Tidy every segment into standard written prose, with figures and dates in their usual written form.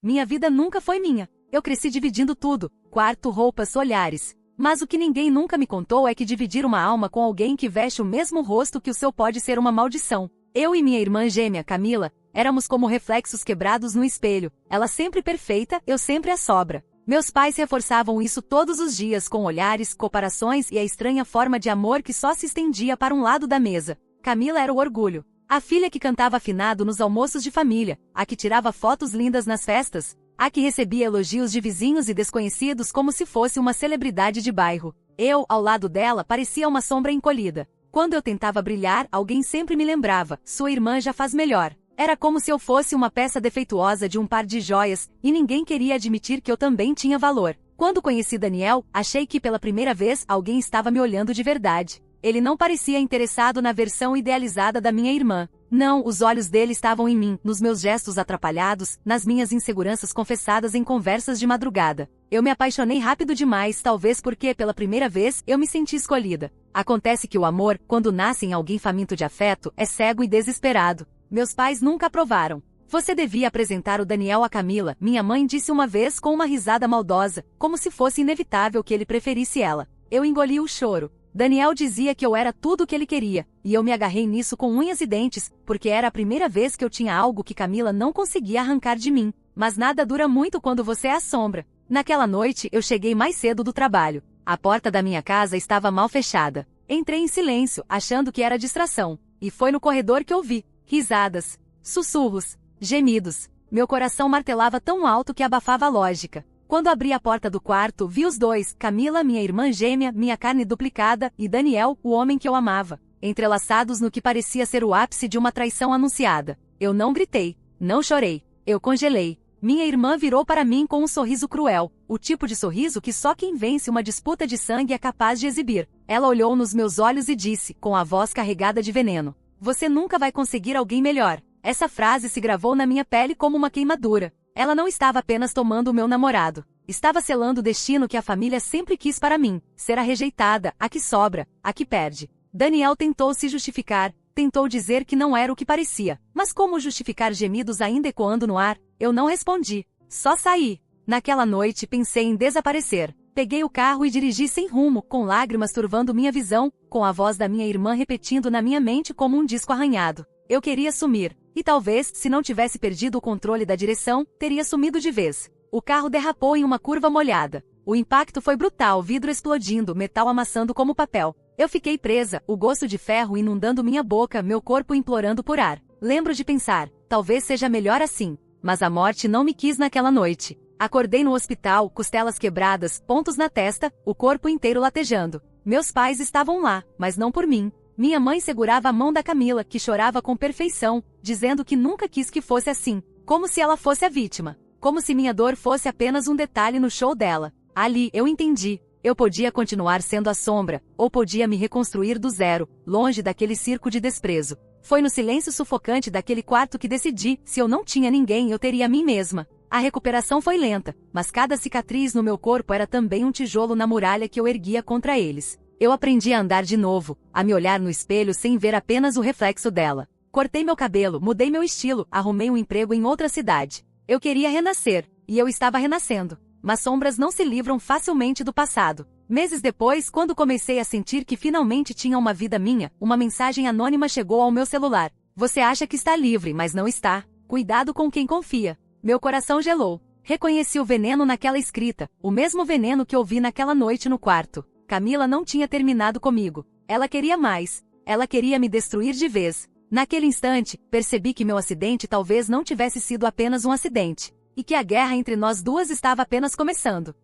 Minha vida nunca foi minha. Eu cresci dividindo tudo, quarto, roupas, olhares. Mas o que ninguém nunca me contou é que dividir uma alma com alguém que veste o mesmo rosto que o seu pode ser uma maldição. Eu e minha irmã gêmea, Camila, éramos como reflexos quebrados no espelho. Ela sempre perfeita, eu sempre a sobra. Meus pais reforçavam isso todos os dias com olhares, comparações e a estranha forma de amor que só se estendia para um lado da mesa. Camila era o orgulho. A filha que cantava afinado nos almoços de família, a que tirava fotos lindas nas festas, a que recebia elogios de vizinhos e desconhecidos como se fosse uma celebridade de bairro. Eu, ao lado dela, parecia uma sombra encolhida. Quando eu tentava brilhar, alguém sempre me lembrava, sua irmã já faz melhor. Era como se eu fosse uma peça defeituosa de um par de joias, e ninguém queria admitir que eu também tinha valor. Quando conheci Daniel, achei que pela primeira vez alguém estava me olhando de verdade. Ele não parecia interessado na versão idealizada da minha irmã. Não, os olhos dele estavam em mim, nos meus gestos atrapalhados, nas minhas inseguranças confessadas em conversas de madrugada. Eu me apaixonei rápido demais, talvez porque, pela primeira vez, eu me senti escolhida. Acontece que o amor, quando nasce em alguém faminto de afeto, é cego e desesperado. Meus pais nunca aprovaram. Você devia apresentar o Daniel a Camila, minha mãe disse uma vez com uma risada maldosa, como se fosse inevitável que ele preferisse ela. Eu engoli o choro. Daniel dizia que eu era tudo o que ele queria, e eu me agarrei nisso com unhas e dentes, porque era a primeira vez que eu tinha algo que Camila não conseguia arrancar de mim. Mas nada dura muito quando você é a sombra. Naquela noite, eu cheguei mais cedo do trabalho. A porta da minha casa estava mal fechada. Entrei em silêncio, achando que era distração. E foi no corredor que ouvi risadas, sussurros, gemidos. Meu coração martelava tão alto que abafava a lógica. Quando abri a porta do quarto, vi os dois, Camila, minha irmã gêmea, minha carne duplicada, e Daniel, o homem que eu amava, entrelaçados no que parecia ser o ápice de uma traição anunciada. Eu não gritei, não chorei, eu congelei. Minha irmã virou para mim com um sorriso cruel, o tipo de sorriso que só quem vence uma disputa de sangue é capaz de exibir. Ela olhou nos meus olhos e disse, com a voz carregada de veneno: "Você nunca vai conseguir alguém melhor." Essa frase se gravou na minha pele como uma queimadura. Ela não estava apenas tomando o meu namorado. Estava selando o destino que a família sempre quis para mim, ser a rejeitada, a que sobra, a que perde. Daniel tentou se justificar, tentou dizer que não era o que parecia. Mas como justificar gemidos ainda ecoando no ar? Eu não respondi. Só saí. Naquela noite pensei em desaparecer. Peguei o carro e dirigi sem rumo, com lágrimas turvando minha visão, com a voz da minha irmã repetindo na minha mente como um disco arranhado. Eu queria sumir. E talvez, se não tivesse perdido o controle da direção, teria sumido de vez. O carro derrapou em uma curva molhada. O impacto foi brutal, vidro explodindo, metal amassando como papel. Eu fiquei presa, o gosto de ferro inundando minha boca, meu corpo implorando por ar. Lembro de pensar, talvez seja melhor assim. Mas a morte não me quis naquela noite. Acordei no hospital, costelas quebradas, pontos na testa, o corpo inteiro latejando. Meus pais estavam lá, mas não por mim. Minha mãe segurava a mão da Camila, que chorava com perfeição, dizendo que nunca quis que fosse assim, como se ela fosse a vítima, como se minha dor fosse apenas um detalhe no show dela. Ali, eu entendi. Eu podia continuar sendo a sombra, ou podia me reconstruir do zero, longe daquele circo de desprezo. Foi no silêncio sufocante daquele quarto que decidi, se eu não tinha ninguém, eu teria a mim mesma. A recuperação foi lenta, mas cada cicatriz no meu corpo era também um tijolo na muralha que eu erguia contra eles. Eu aprendi a andar de novo, a me olhar no espelho sem ver apenas o reflexo dela. Cortei meu cabelo, mudei meu estilo, arrumei um emprego em outra cidade. Eu queria renascer, e eu estava renascendo. Mas sombras não se livram facilmente do passado. Meses depois, quando comecei a sentir que finalmente tinha uma vida minha, uma mensagem anônima chegou ao meu celular. Você acha que está livre, mas não está. Cuidado com quem confia. Meu coração gelou. Reconheci o veneno naquela escrita, o mesmo veneno que ouvi naquela noite no quarto. Camila não tinha terminado comigo. Ela queria mais. Ela queria me destruir de vez. Naquele instante, percebi que meu acidente talvez não tivesse sido apenas um acidente. E que a guerra entre nós duas estava apenas começando.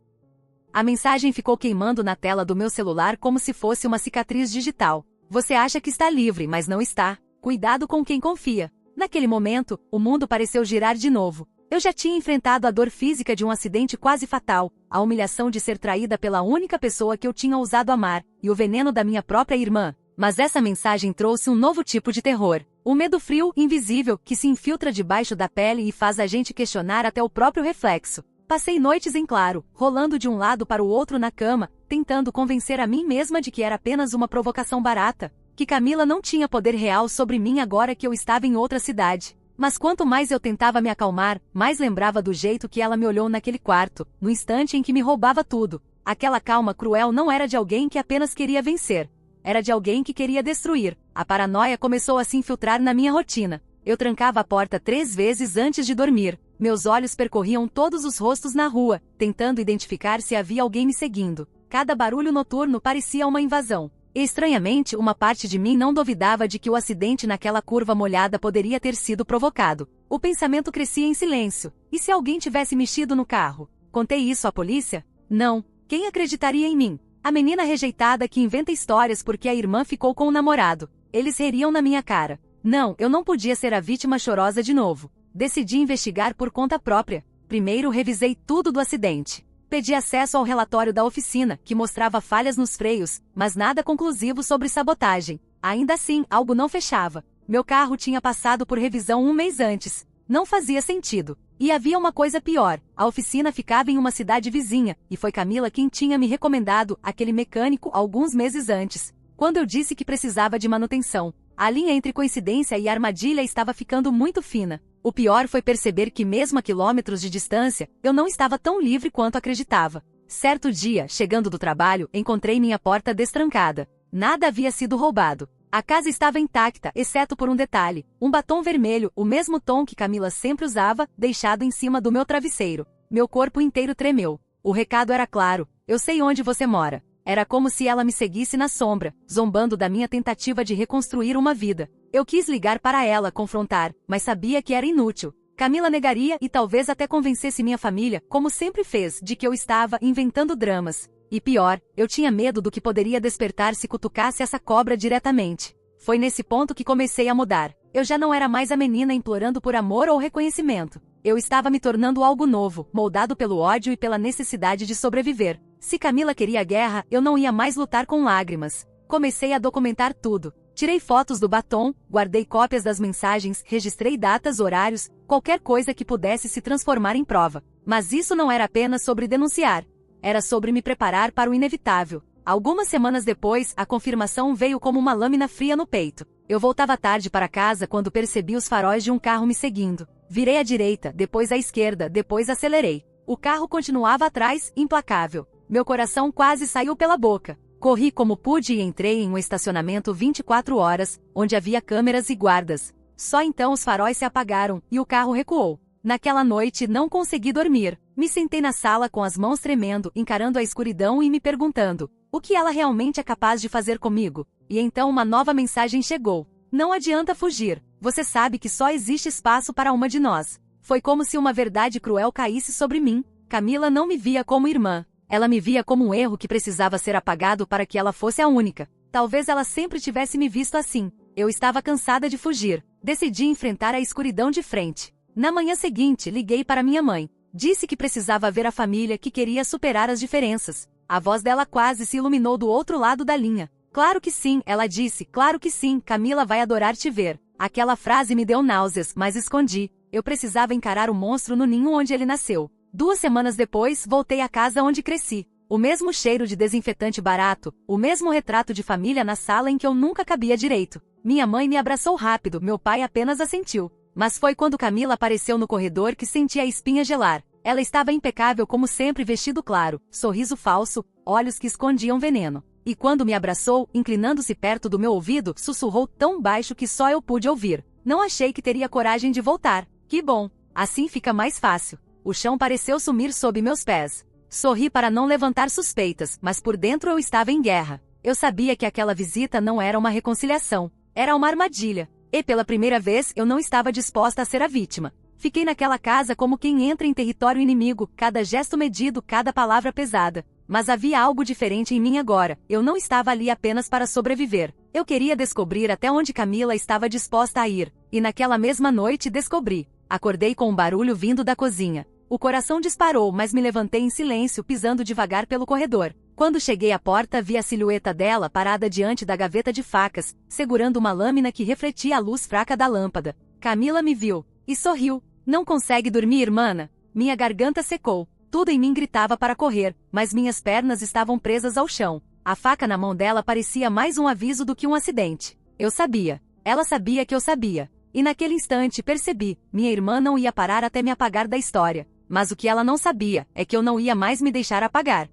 A mensagem ficou queimando na tela do meu celular como se fosse uma cicatriz digital. Você acha que está livre, mas não está. Cuidado com quem confia. Naquele momento, o mundo pareceu girar de novo. Eu já tinha enfrentado a dor física de um acidente quase fatal, a humilhação de ser traída pela única pessoa que eu tinha ousado amar, e o veneno da minha própria irmã. Mas essa mensagem trouxe um novo tipo de terror. O medo frio, invisível, que se infiltra debaixo da pele e faz a gente questionar até o próprio reflexo. Passei noites em claro, rolando de um lado para o outro na cama, tentando convencer a mim mesma de que era apenas uma provocação barata, que Camila não tinha poder real sobre mim agora que eu estava em outra cidade. Mas quanto mais eu tentava me acalmar, mais lembrava do jeito que ela me olhou naquele quarto, no instante em que me roubava tudo. Aquela calma cruel não era de alguém que apenas queria vencer. Era de alguém que queria destruir. A paranoia começou a se infiltrar na minha rotina. Eu trancava a porta 3 vezes antes de dormir. Meus olhos percorriam todos os rostos na rua, tentando identificar se havia alguém me seguindo. Cada barulho noturno parecia uma invasão. E, estranhamente, uma parte de mim não duvidava de que o acidente naquela curva molhada poderia ter sido provocado. O pensamento crescia em silêncio. E se alguém tivesse mexido no carro? Contei isso à polícia? Não. Quem acreditaria em mim? A menina rejeitada que inventa histórias porque a irmã ficou com o namorado. Eles ririam na minha cara. Não, eu não podia ser a vítima chorosa de novo. Decidi investigar por conta própria. Primeiro revisei tudo do acidente. Pedi acesso ao relatório da oficina, que mostrava falhas nos freios, mas nada conclusivo sobre sabotagem. Ainda assim, algo não fechava. Meu carro tinha passado por revisão 1 mês antes. Não fazia sentido. E havia uma coisa pior. A oficina ficava em uma cidade vizinha, e foi Camila quem tinha me recomendado aquele mecânico alguns meses antes, quando eu disse que precisava de manutenção. A linha entre coincidência e armadilha estava ficando muito fina. O pior foi perceber que mesmo a quilômetros de distância, eu não estava tão livre quanto acreditava. Certo dia, chegando do trabalho, encontrei minha porta destrancada. Nada havia sido roubado. A casa estava intacta, exceto por um detalhe. Um batom vermelho, o mesmo tom que Camila sempre usava, deixado em cima do meu travesseiro. Meu corpo inteiro tremeu. O recado era claro: eu sei onde você mora. Era como se ela me seguisse na sombra, zombando da minha tentativa de reconstruir uma vida. Eu quis ligar para ela, confrontar, mas sabia que era inútil. Camila negaria e talvez até convencesse minha família, como sempre fez, de que eu estava inventando dramas. E pior, eu tinha medo do que poderia despertar se cutucasse essa cobra diretamente. Foi nesse ponto que comecei a mudar. Eu já não era mais a menina implorando por amor ou reconhecimento. Eu estava me tornando algo novo, moldado pelo ódio e pela necessidade de sobreviver. Se Camila queria guerra, eu não ia mais lutar com lágrimas. Comecei a documentar tudo. Tirei fotos do batom, guardei cópias das mensagens, registrei datas, horários, qualquer coisa que pudesse se transformar em prova. Mas isso não era apenas sobre denunciar. Era sobre me preparar para o inevitável. Algumas semanas depois, a confirmação veio como uma lâmina fria no peito. Eu voltava tarde para casa quando percebi os faróis de um carro me seguindo. Virei à direita, depois à esquerda, depois acelerei. O carro continuava atrás, implacável. Meu coração quase saiu pela boca. Corri como pude e entrei em um estacionamento 24 horas, onde havia câmeras e guardas. Só então os faróis se apagaram, e o carro recuou. Naquela noite não consegui dormir. Me sentei na sala com as mãos tremendo, encarando a escuridão e me perguntando: o que ela realmente é capaz de fazer comigo? E então uma nova mensagem chegou. Não adianta fugir. Você sabe que só existe espaço para uma de nós. Foi como se uma verdade cruel caísse sobre mim. Camila não me via como irmã. Ela me via como um erro que precisava ser apagado para que ela fosse a única. Talvez ela sempre tivesse me visto assim. Eu estava cansada de fugir. Decidi enfrentar a escuridão de frente. Na manhã seguinte, liguei para minha mãe. Disse que precisava ver a família, que queria superar as diferenças. A voz dela quase se iluminou do outro lado da linha. Claro que sim, ela disse, claro que sim, Camila vai adorar te ver. Aquela frase me deu náuseas, mas escondi. Eu precisava encarar o monstro no ninho onde ele nasceu. 2 semanas depois, voltei à casa onde cresci. O mesmo cheiro de desinfetante barato, o mesmo retrato de família na sala em que eu nunca cabia direito. Minha mãe me abraçou rápido, meu pai apenas assentiu. Mas foi quando Camila apareceu no corredor que senti a espinha gelar. Ela estava impecável como sempre, vestido claro, sorriso falso, olhos que escondiam veneno. E quando me abraçou, inclinando-se perto do meu ouvido, sussurrou tão baixo que só eu pude ouvir. Não achei que teria coragem de voltar. Que bom. Assim fica mais fácil. O chão pareceu sumir sob meus pés. Sorri para não levantar suspeitas, mas por dentro eu estava em guerra. Eu sabia que aquela visita não era uma reconciliação. Era uma armadilha. E pela primeira vez eu não estava disposta a ser a vítima. Fiquei naquela casa como quem entra em território inimigo, cada gesto medido, cada palavra pesada. Mas havia algo diferente em mim agora. Eu não estava ali apenas para sobreviver. Eu queria descobrir até onde Camila estava disposta a ir. E naquela mesma noite descobri. Acordei com um barulho vindo da cozinha. O coração disparou, mas me levantei em silêncio, pisando devagar pelo corredor. Quando cheguei à porta, vi a silhueta dela parada diante da gaveta de facas, segurando uma lâmina que refletia a luz fraca da lâmpada. Camila me viu e sorriu. Não consegue dormir, irmã? Minha garganta secou. Tudo em mim gritava para correr, mas minhas pernas estavam presas ao chão. A faca na mão dela parecia mais um aviso do que um acidente. Eu sabia. Ela sabia que eu sabia. E naquele instante percebi, minha irmã não ia parar até me apagar da história. Mas o que ela não sabia é que eu não ia mais me deixar apagar.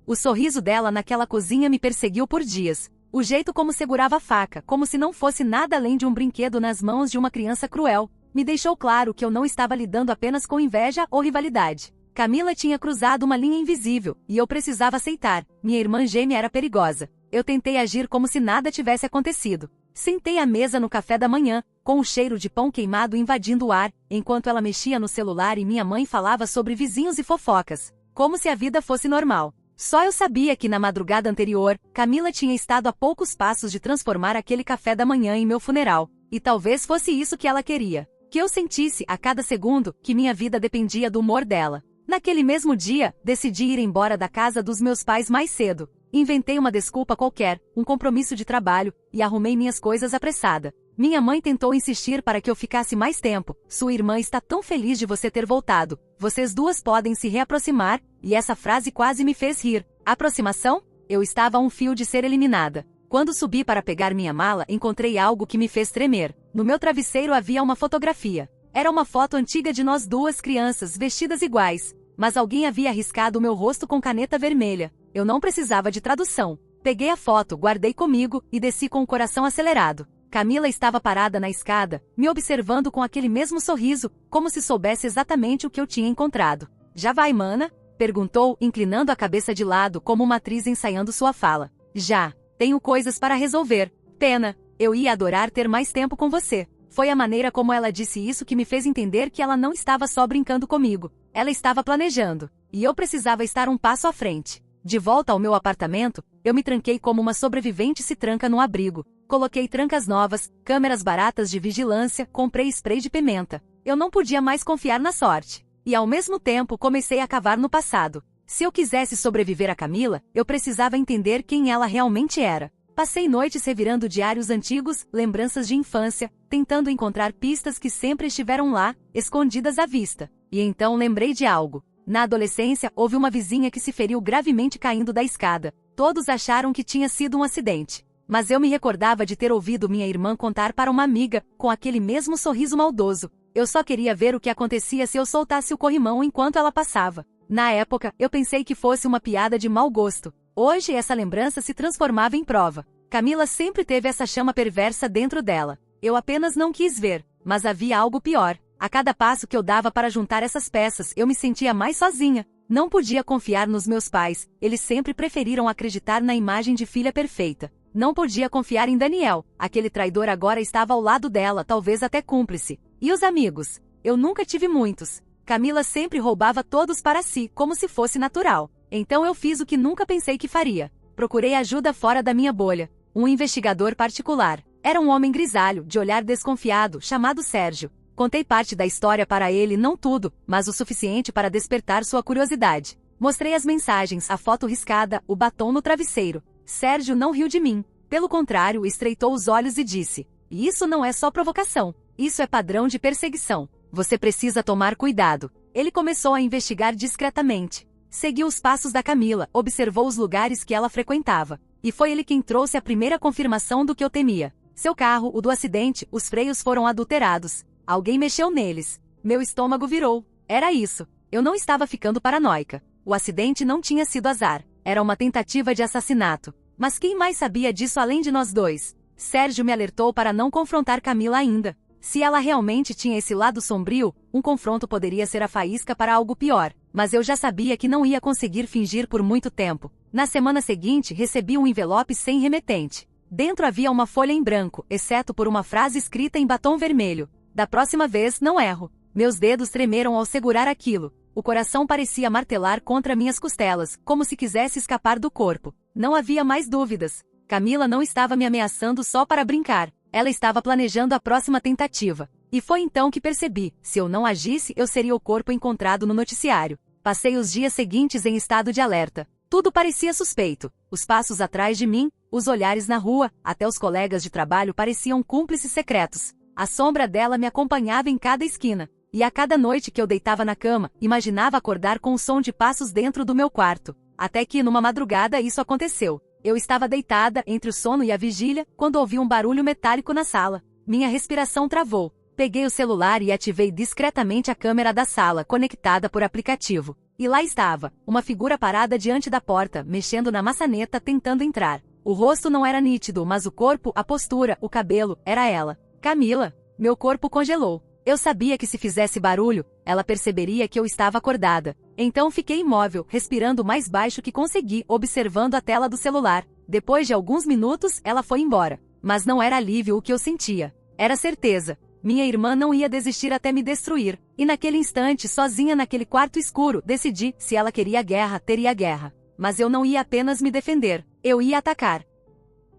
O sorriso dela naquela cozinha me perseguiu por dias. O jeito como segurava a faca, como se não fosse nada além de um brinquedo nas mãos de uma criança cruel, me deixou claro que eu não estava lidando apenas com inveja ou rivalidade. Camila tinha cruzado uma linha invisível, e eu precisava aceitar. Minha irmã gêmea era perigosa. Eu tentei agir como se nada tivesse acontecido. Sentei à mesa no café da manhã, com o cheiro de pão queimado invadindo o ar, enquanto ela mexia no celular e minha mãe falava sobre vizinhos e fofocas, como se a vida fosse normal. Só eu sabia que na madrugada anterior, Camila tinha estado a poucos passos de transformar aquele café da manhã em meu funeral, e talvez fosse isso que ela queria. Que eu sentisse, a cada segundo, que minha vida dependia do humor dela. Naquele mesmo dia, decidi ir embora da casa dos meus pais mais cedo. Inventei uma desculpa qualquer, um compromisso de trabalho, e arrumei minhas coisas apressada. Minha mãe tentou insistir para que eu ficasse mais tempo. Sua irmã está tão feliz de você ter voltado. Vocês duas podem se reaproximar, e essa frase quase me fez rir. Aproximação? Eu estava a um fio de ser eliminada. Quando subi para pegar minha mala, encontrei algo que me fez tremer. No meu travesseiro havia uma fotografia. Era uma foto antiga de nós duas crianças, vestidas iguais. Mas alguém havia riscado o meu rosto com caneta vermelha. Eu não precisava de tradução. Peguei a foto, guardei comigo, e desci com o coração acelerado. Camila estava parada na escada, me observando com aquele mesmo sorriso, como se soubesse exatamente o que eu tinha encontrado. Já vai, mana? Perguntou, inclinando a cabeça de lado como uma atriz ensaiando sua fala. Já. Tenho coisas para resolver. Pena. Eu ia adorar ter mais tempo com você. Foi a maneira como ela disse isso que me fez entender que ela não estava só brincando comigo. Ela estava planejando. E eu precisava estar um passo à frente. De volta ao meu apartamento, eu me tranquei como uma sobrevivente se tranca num abrigo. Coloquei trancas novas, câmeras baratas de vigilância, comprei spray de pimenta. Eu não podia mais confiar na sorte. E ao mesmo tempo comecei a cavar no passado. Se eu quisesse sobreviver a Camila, eu precisava entender quem ela realmente era. Passei noites revirando diários antigos, lembranças de infância, tentando encontrar pistas que sempre estiveram lá, escondidas à vista. E então lembrei de algo. Na adolescência, houve uma vizinha que se feriu gravemente caindo da escada. Todos acharam que tinha sido um acidente. Mas eu me recordava de ter ouvido minha irmã contar para uma amiga, com aquele mesmo sorriso maldoso. Eu só queria ver o que acontecia se eu soltasse o corrimão enquanto ela passava. Na época, eu pensei que fosse uma piada de mau gosto. Hoje essa lembrança se transformava em prova. Camila sempre teve essa chama perversa dentro dela. Eu apenas não quis ver, mas havia algo pior. A cada passo que eu dava para juntar essas peças, eu me sentia mais sozinha. Não podia confiar nos meus pais, eles sempre preferiram acreditar na imagem de filha perfeita. Não podia confiar em Daniel, aquele traidor agora estava ao lado dela, talvez até cúmplice. E os amigos? Eu nunca tive muitos. Camila sempre roubava todos para si, como se fosse natural. Então eu fiz o que nunca pensei que faria. Procurei ajuda fora da minha bolha. Um investigador particular. Era um homem grisalho, de olhar desconfiado, chamado Sérgio. Contei parte da história para ele, não tudo, mas o suficiente para despertar sua curiosidade. Mostrei as mensagens, a foto riscada, o batom no travesseiro. Sérgio não riu de mim. Pelo contrário, estreitou os olhos e disse: "Isso não é só provocação. Isso é padrão de perseguição. Você precisa tomar cuidado." Ele começou a investigar discretamente. Seguiu os passos da Camila, observou os lugares que ela frequentava. E foi ele quem trouxe a primeira confirmação do que eu temia. Seu carro, o do acidente, os freios foram adulterados. Alguém mexeu neles. Meu estômago virou. Era isso. Eu não estava ficando paranoica. O acidente não tinha sido azar. Era uma tentativa de assassinato. Mas quem mais sabia disso além de nós dois? Sérgio me alertou para não confrontar Camila ainda. Se ela realmente tinha esse lado sombrio, um confronto poderia ser a faísca para algo pior. Mas eu já sabia que não ia conseguir fingir por muito tempo. Na semana seguinte, recebi um envelope sem remetente. Dentro havia uma folha em branco, exceto por uma frase escrita em batom vermelho. Da próxima vez, não erro. Meus dedos tremeram ao segurar aquilo. O coração parecia martelar contra minhas costelas, como se quisesse escapar do corpo. Não havia mais dúvidas. Camila não estava me ameaçando só para brincar. Ela estava planejando a próxima tentativa. E foi então que percebi, se eu não agisse, eu seria o corpo encontrado no noticiário. Passei os dias seguintes em estado de alerta. Tudo parecia suspeito. Os passos atrás de mim, os olhares na rua, até os colegas de trabalho pareciam cúmplices secretos. A sombra dela me acompanhava em cada esquina. E a cada noite que eu deitava na cama, imaginava acordar com o som de passos dentro do meu quarto. Até que, numa madrugada, isso aconteceu. Eu estava deitada, entre o sono e a vigília, quando ouvi um barulho metálico na sala. Minha respiração travou. Peguei o celular e ativei discretamente a câmera da sala, conectada por aplicativo. E lá estava, uma figura parada diante da porta, mexendo na maçaneta tentando entrar. O rosto não era nítido, mas o corpo, a postura, o cabelo, era ela. Camila. Meu corpo congelou. Eu sabia que se fizesse barulho, ela perceberia que eu estava acordada. Então fiquei imóvel, respirando o mais baixo que consegui, observando a tela do celular. Depois de alguns minutos, ela foi embora. Mas não era alívio o que eu sentia. Era certeza. Minha irmã não ia desistir até me destruir. E naquele instante, sozinha naquele quarto escuro, decidi, se ela queria guerra, teria guerra. Mas eu não ia apenas me defender. Eu ia atacar.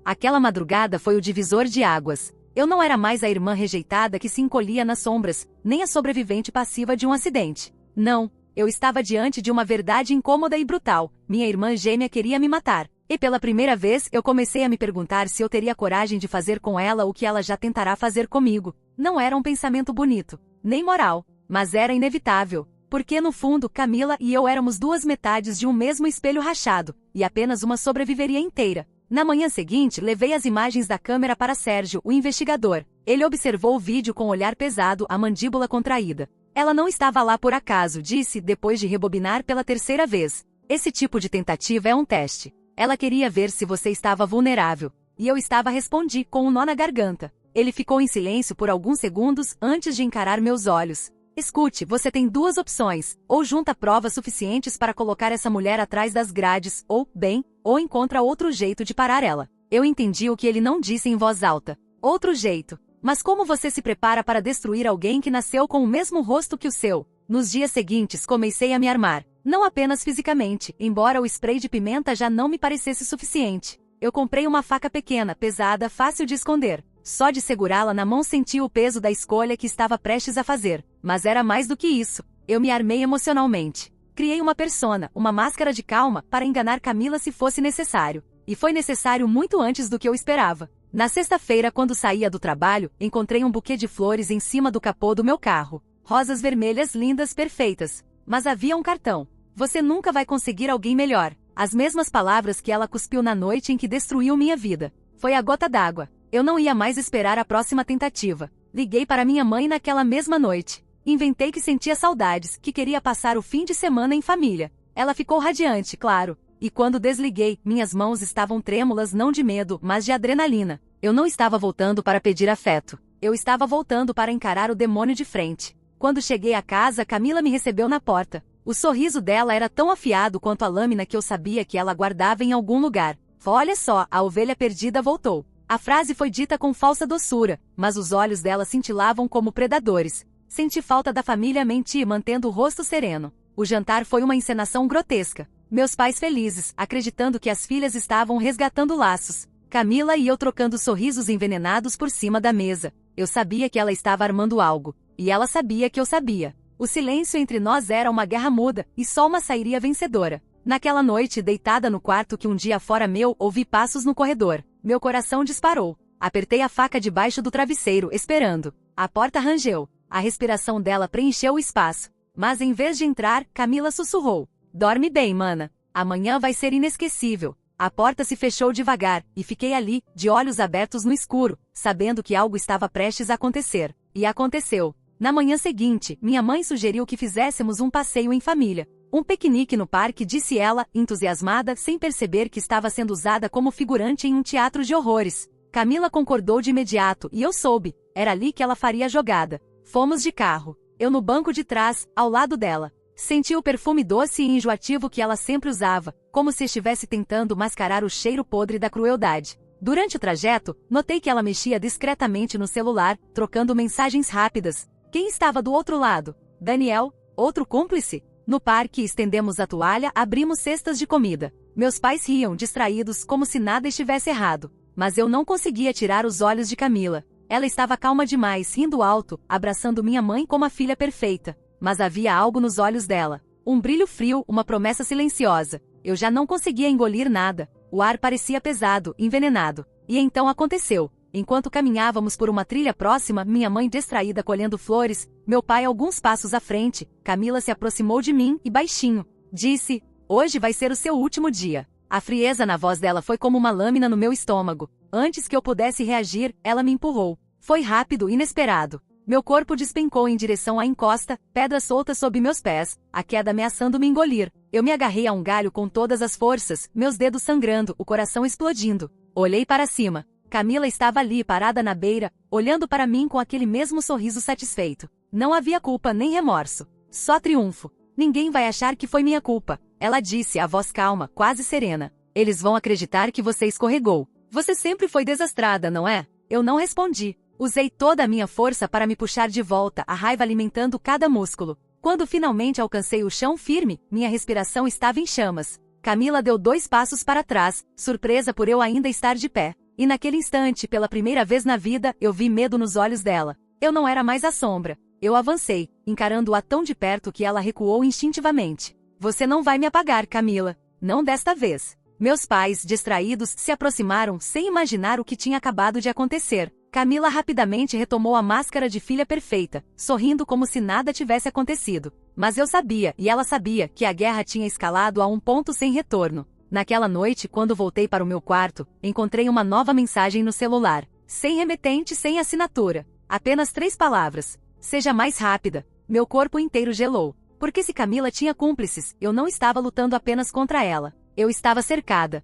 Aquela madrugada foi o divisor de águas. Eu não era mais a irmã rejeitada que se encolhia nas sombras, nem a sobrevivente passiva de um acidente. Não, eu estava diante de uma verdade incômoda e brutal. Minha irmã gêmea queria me matar. E pela primeira vez eu comecei a me perguntar se eu teria coragem de fazer com ela o que ela já tentará fazer comigo. Não era um pensamento bonito, nem moral, mas era inevitável. Porque no fundo, Camila e eu éramos duas metades de um mesmo espelho rachado, e apenas uma sobreviveria inteira. Na manhã seguinte, levei as imagens da câmera para Sérgio, o investigador. Ele observou o vídeo com um olhar pesado, a mandíbula contraída. Ela não estava lá por acaso, disse, depois de rebobinar pela terceira vez. Esse tipo de tentativa é um teste. Ela queria ver se você estava vulnerável. E eu estava, respondi, com um nó na garganta. Ele ficou em silêncio por alguns segundos, antes de encarar meus olhos. Escute, você tem duas opções. Ou junta provas suficientes para colocar essa mulher atrás das grades, ou encontra outro jeito de parar ela. Eu entendi o que ele não disse em voz alta. Outro jeito. Mas como você se prepara para destruir alguém que nasceu com o mesmo rosto que o seu? Nos dias seguintes comecei a me armar. Não apenas fisicamente, embora o spray de pimenta já não me parecesse suficiente. Eu comprei uma faca pequena, pesada, fácil de esconder. Só de segurá-la na mão senti o peso da escolha que estava prestes a fazer. Mas era mais do que isso. Eu me armei emocionalmente. Criei uma persona, uma máscara de calma, para enganar Camila se fosse necessário. E foi necessário muito antes do que eu esperava. Na sexta-feira, quando saía do trabalho, encontrei um buquê de flores em cima do capô do meu carro. Rosas vermelhas lindas, perfeitas. Mas havia um cartão. Você nunca vai conseguir alguém melhor. As mesmas palavras que ela cuspiu na noite em que destruiu minha vida. Foi a gota d'água. Eu não ia mais esperar a próxima tentativa. Liguei para minha mãe naquela mesma noite. Inventei que sentia saudades, que queria passar o fim de semana em família. Ela ficou radiante, claro. E quando desliguei, minhas mãos estavam trêmulas não de medo, mas de adrenalina. Eu não estava voltando para pedir afeto. Eu estava voltando para encarar o demônio de frente. Quando cheguei à casa, Camila me recebeu na porta. O sorriso dela era tão afiado quanto a lâmina que eu sabia que ela guardava em algum lugar. Olha só, a ovelha perdida voltou. A frase foi dita com falsa doçura, mas os olhos dela cintilavam como predadores. Senti falta da família, menti, mantendo o rosto sereno. O jantar foi uma encenação grotesca. Meus pais felizes, acreditando que as filhas estavam resgatando laços. Camila e eu trocando sorrisos envenenados por cima da mesa. Eu sabia que ela estava armando algo. E ela sabia que eu sabia. O silêncio entre nós era uma guerra muda, e só uma sairia vencedora. Naquela noite, deitada no quarto que um dia fora meu, ouvi passos no corredor. Meu coração disparou. Apertei a faca debaixo do travesseiro, esperando. A porta rangeu. A respiração dela preencheu o espaço. Mas em vez de entrar, Camila sussurrou. Dorme bem, mana. Amanhã vai ser inesquecível. A porta se fechou devagar, e fiquei ali, de olhos abertos no escuro, sabendo que algo estava prestes a acontecer. E aconteceu. Na manhã seguinte, minha mãe sugeriu que fizéssemos um passeio em família. Um piquenique no parque, disse ela, entusiasmada, sem perceber que estava sendo usada como figurante em um teatro de horrores. Camila concordou de imediato, e eu soube. Era ali que ela faria a jogada. Fomos de carro. Eu no banco de trás, ao lado dela. Senti o perfume doce e enjoativo que ela sempre usava, como se estivesse tentando mascarar o cheiro podre da crueldade. Durante o trajeto, notei que ela mexia discretamente no celular, trocando mensagens rápidas. Quem estava do outro lado? Daniel? Outro cúmplice? No parque, estendemos a toalha, abrimos cestas de comida. Meus pais riam, distraídos, como se nada estivesse errado. Mas eu não conseguia tirar os olhos de Camila. Ela estava calma demais, rindo alto, abraçando minha mãe como a filha perfeita. Mas havia algo nos olhos dela. Um brilho frio, uma promessa silenciosa. Eu já não conseguia engolir nada. O ar parecia pesado, envenenado. E então aconteceu. Enquanto caminhávamos por uma trilha próxima, minha mãe distraída colhendo flores, meu pai alguns passos à frente, Camila se aproximou de mim e baixinho disse, hoje vai ser o seu último dia. A frieza na voz dela foi como uma lâmina no meu estômago. Antes que eu pudesse reagir, ela me empurrou. Foi rápido e inesperado. Meu corpo despencou em direção à encosta, pedras soltas sob meus pés, a queda ameaçando me engolir. Eu me agarrei a um galho com todas as forças, meus dedos sangrando, o coração explodindo. Olhei para cima. Camila estava ali, parada na beira, olhando para mim com aquele mesmo sorriso satisfeito. Não havia culpa nem remorso. Só triunfo. Ninguém vai achar que foi minha culpa, ela disse, a voz calma, quase serena. Eles vão acreditar que você escorregou. Você sempre foi desastrada, não é? Eu não respondi. Usei toda a minha força para me puxar de volta, a raiva alimentando cada músculo. Quando finalmente alcancei o chão firme, minha respiração estava em chamas. Camila deu 2 passos para trás, surpresa por eu ainda estar de pé. E naquele instante, pela primeira vez na vida, eu vi medo nos olhos dela. Eu não era mais a sombra. Eu avancei, encarando-a tão de perto que ela recuou instintivamente. Você não vai me apagar, Camila. Não desta vez. Meus pais, distraídos, se aproximaram sem imaginar o que tinha acabado de acontecer. Camila rapidamente retomou a máscara de filha perfeita, sorrindo como se nada tivesse acontecido. Mas eu sabia, e ela sabia, que a guerra tinha escalado a um ponto sem retorno. Naquela noite, quando voltei para o meu quarto, encontrei uma nova mensagem no celular. Sem remetente, sem assinatura. Apenas 3 palavras. Seja mais rápida. Meu corpo inteiro gelou. Porque se Camila tinha cúmplices, eu não estava lutando apenas contra ela. Eu estava cercada.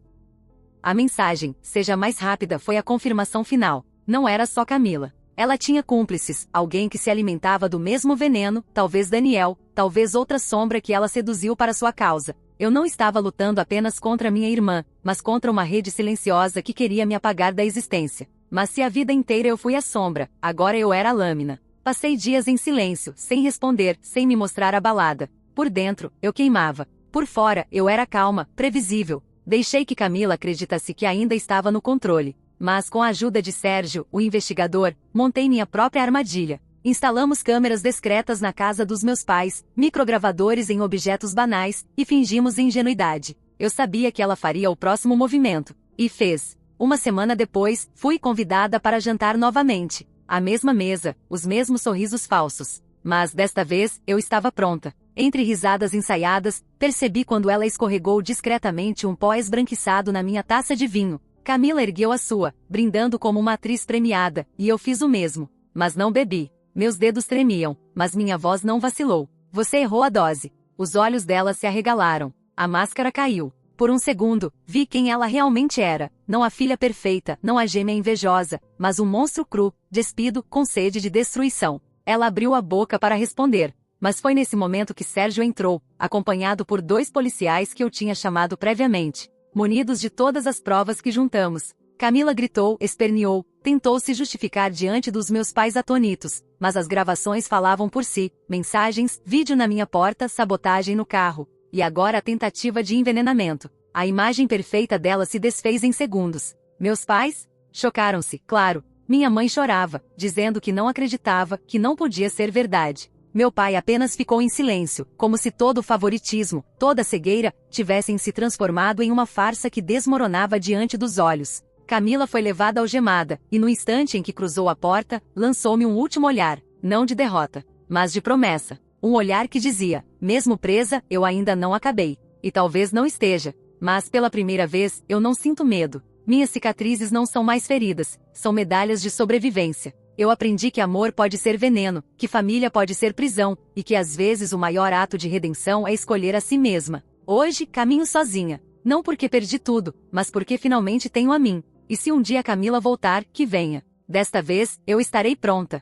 A mensagem, seja mais rápida, foi a confirmação final. Não era só Camila. Ela tinha cúmplices, alguém que se alimentava do mesmo veneno, talvez Daniel, talvez outra sombra que ela seduziu para sua causa. Eu não estava lutando apenas contra minha irmã, mas contra uma rede silenciosa que queria me apagar da existência. Mas se a vida inteira eu fui a sombra, agora eu era a lâmina. Passei dias em silêncio, sem responder, sem me mostrar abalada. Por dentro, eu queimava. Por fora, eu era calma, previsível. Deixei que Camila acreditasse que ainda estava no controle. Mas com a ajuda de Sérgio, o investigador, montei minha própria armadilha. Instalamos câmeras discretas na casa dos meus pais, microgravadores em objetos banais, e fingimos ingenuidade. Eu sabia que ela faria o próximo movimento. E fez. Uma semana depois, fui convidada para jantar novamente. A mesma mesa, os mesmos sorrisos falsos. Mas desta vez, eu estava pronta. Entre risadas ensaiadas, percebi quando ela escorregou discretamente um pó esbranquiçado na minha taça de vinho. Camila ergueu a sua, brindando como uma atriz premiada, e eu fiz o mesmo. Mas não bebi. Meus dedos tremiam, mas minha voz não vacilou. Você errou a dose. Os olhos dela se arregalaram. A máscara caiu. Por um segundo, vi quem ela realmente era. Não a filha perfeita, não a gêmea invejosa, mas um monstro cru, despido, com sede de destruição. Ela abriu a boca para responder. Mas foi nesse momento que Sérgio entrou, acompanhado por 2 policiais que eu tinha chamado previamente. Munidos de todas as provas que juntamos. Camila gritou, esperneou, tentou se justificar diante dos meus pais atônitos, mas as gravações falavam por si, mensagens, vídeo na minha porta, sabotagem no carro, e agora a tentativa de envenenamento. A imagem perfeita dela se desfez em segundos. Meus pais? Chocaram-se, claro. Minha mãe chorava, dizendo que não acreditava, que não podia ser verdade. Meu pai apenas ficou em silêncio, como se todo o favoritismo, toda a cegueira, tivessem se transformado em uma farsa que desmoronava diante dos olhos. Camila foi levada algemada, e no instante em que cruzou a porta, lançou-me um último olhar, não de derrota, mas de promessa. Um olhar que dizia, mesmo presa, eu ainda não acabei. E talvez não esteja. Mas pela primeira vez, eu não sinto medo. Minhas cicatrizes não são mais feridas, são medalhas de sobrevivência. Eu aprendi que amor pode ser veneno, que família pode ser prisão, e que às vezes o maior ato de redenção é escolher a si mesma. Hoje, caminho sozinha. Não porque perdi tudo, mas porque finalmente tenho a mim. E se um dia Camila voltar, que venha. Desta vez, eu estarei pronta.